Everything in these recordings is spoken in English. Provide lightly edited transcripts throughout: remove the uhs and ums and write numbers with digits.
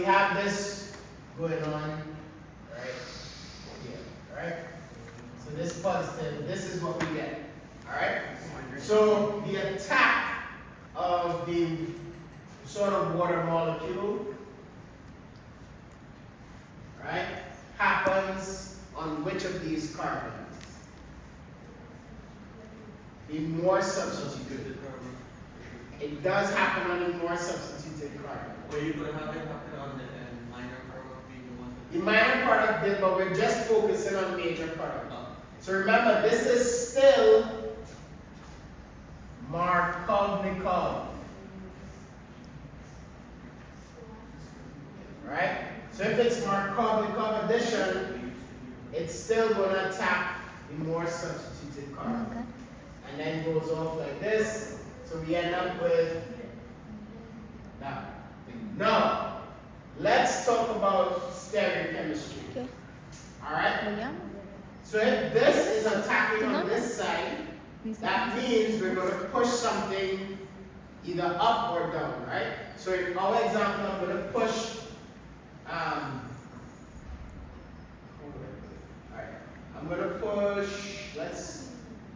we have this going on right here, right? So this positive, this is what we get, all right? So the attack of the sort of water molecule, right, happens on which of these carbons? The more substituted. It does happen on the more substituted carbon. Or you could have it happen on the minor product being the one. The minor product did, but we're just focusing on major product. So remember, this is still Markovnikov. Right? So if it's Markovnikov addition, it's still going to attack the more substituted carbon. And then goes off like this. So we end up with now. Now, let's talk about stereochemistry. Okay. Alright? So if this is attacking on this side, that means we're going to push something either up or down, right? So in our example, I'm going to push alright. I'm going to push, let's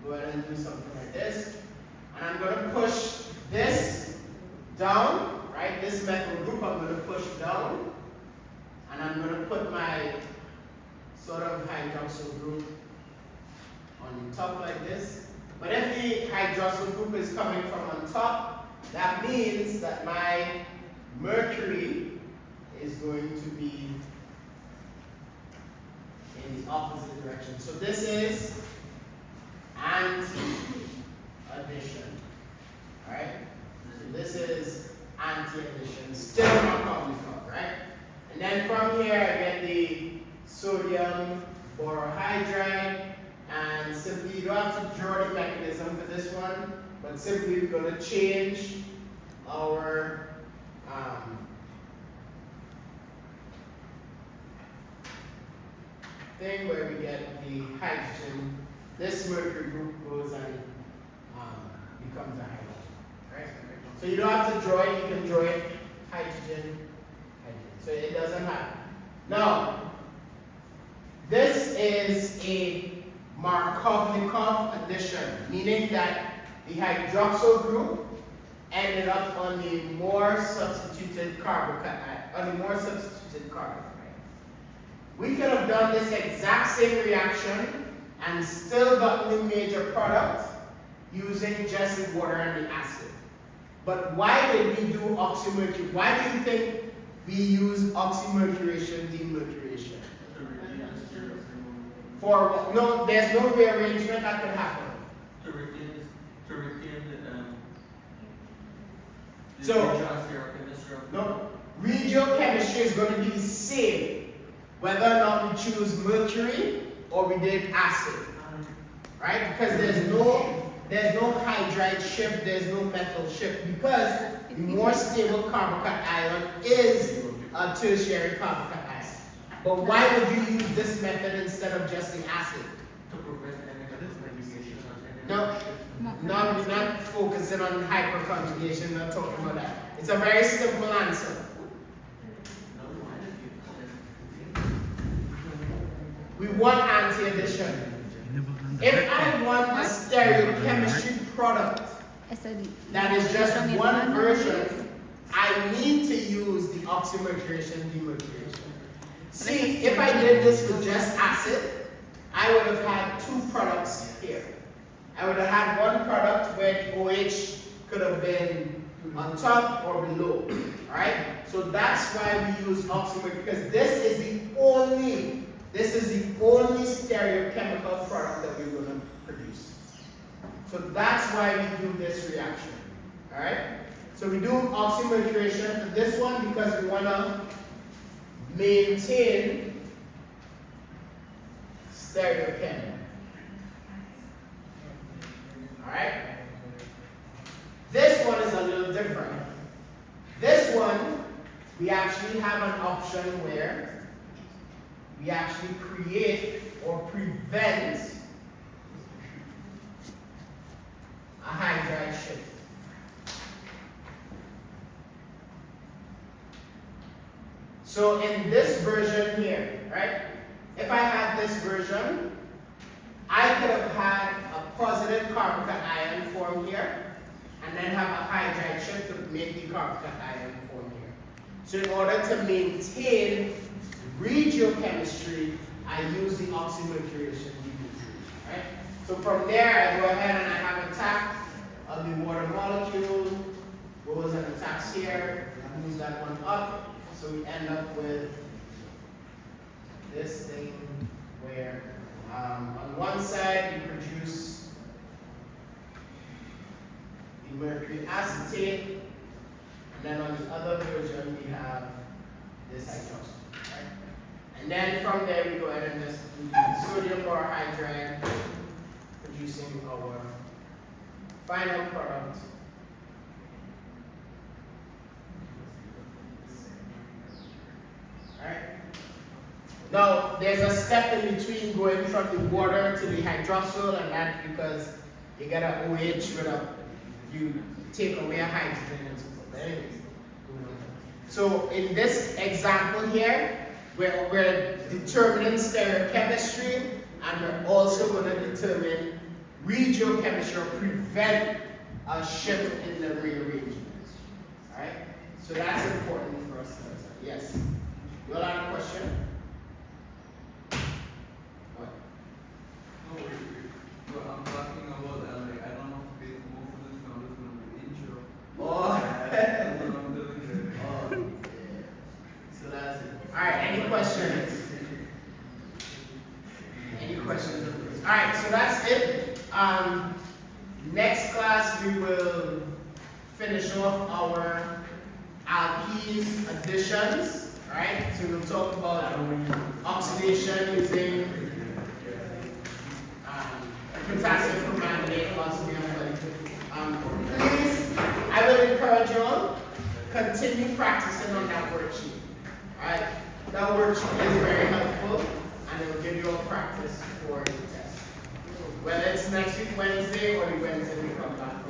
go ahead and do something like this. And I'm going to push this down, right? This methyl group I'm going to push down. And I'm going to put my sort of hydroxyl group on top like this. But if the hydroxyl group is coming from on top, that means that my mercury is going to be in the opposite direction. So this is anti-addition. Alright? So this is anti-addition, still Markovnikov, right? And then from here I get the sodium borohydride, and simply you don't have to draw the mechanism for this one, but simply we're going to change our thing where we get the hydrogen. This mercury group goes and becomes a hydrogen. Right? So you don't have to draw it, you can draw it hydrogen, hydrogen. So it doesn't happen. Now, this is a Markovnikov addition, meaning that the hydroxyl group ended up on the more substituted carbon. We could have done this exact same reaction and still gotten the major product using just the water and the acid. But why did we do oxymercury? Why do you think we use oxymercuration, demercuration? For what? No, there's no rearrangement that could happen. To retain the So, no, regiochemistry is going to be the same whether or not we choose mercury or we did acid, right? Because there's no hydride shift, there's no methyl shift, because the more stable carbocation ion is a tertiary carbocation ion. But why would you use this method instead of just the acid? to prevent any medication. No, we're not focusing on hyperconjugation, not talking about that. It's a very simple answer. We want anti-addition. If I want a stereochemistry product that is just one version, I need to use the oxymercuration, demercuration. See, if I did this with just acid, I would have had two products here. I would have had one product where the OH could have been on top or below. Alright? So that's why we use oxymercury, because this is the only stereochemical product that we're going to produce. So that's why we do this reaction. Alright? So we do oxymercuration for this one because we want to maintain stereochem. Alright? This one is a little different. This one, we actually have an option where we actually create or prevent a hydride shift. So in this version here, right? If I had this version, I could have had a positive carbon ion form here, and then have a hydride shift to make the carbon ion form here. So in order to maintain regiochemistry, I use the oxymercuration DP3, right? So from there, I go ahead and I have attack of the water molecule, goes and attacks here, I move that one up, so we end up with this thing where on one side we produce the mercury acetate, and then on the other version we have this hydroxide, right? And then from there we go ahead and just do the sodium borohydride, producing our final product. Alright? Now, there's a step in between going from the water to the hydroxyl, and that's because you get an OH you take away a hydrogen and so forth. Anyways. So in this example here, we're determining stereochemistry, and we're also going to determine regiochemistry, or prevent a shift in the rearrangement. Alright? So that's important for us to understand. Yes? You all have a question? What? No, but I'm talking about like I don't know if it's most of this now is going to be intro. Oh. That's what I'm doing here. Oh, yeah. So that's it. Alright, any questions? Any questions? Alright, so that's it. Next class we will finish off our alkenes additions. Alright, so we'll talk about oxidation using potassium permanganate osmium. Please, I will encourage you all, continue practicing on that worksheet. Alright, that worksheet is very helpful, and it will give you all practice for the test. Whether it's next week Wednesday or the Wednesday we come back.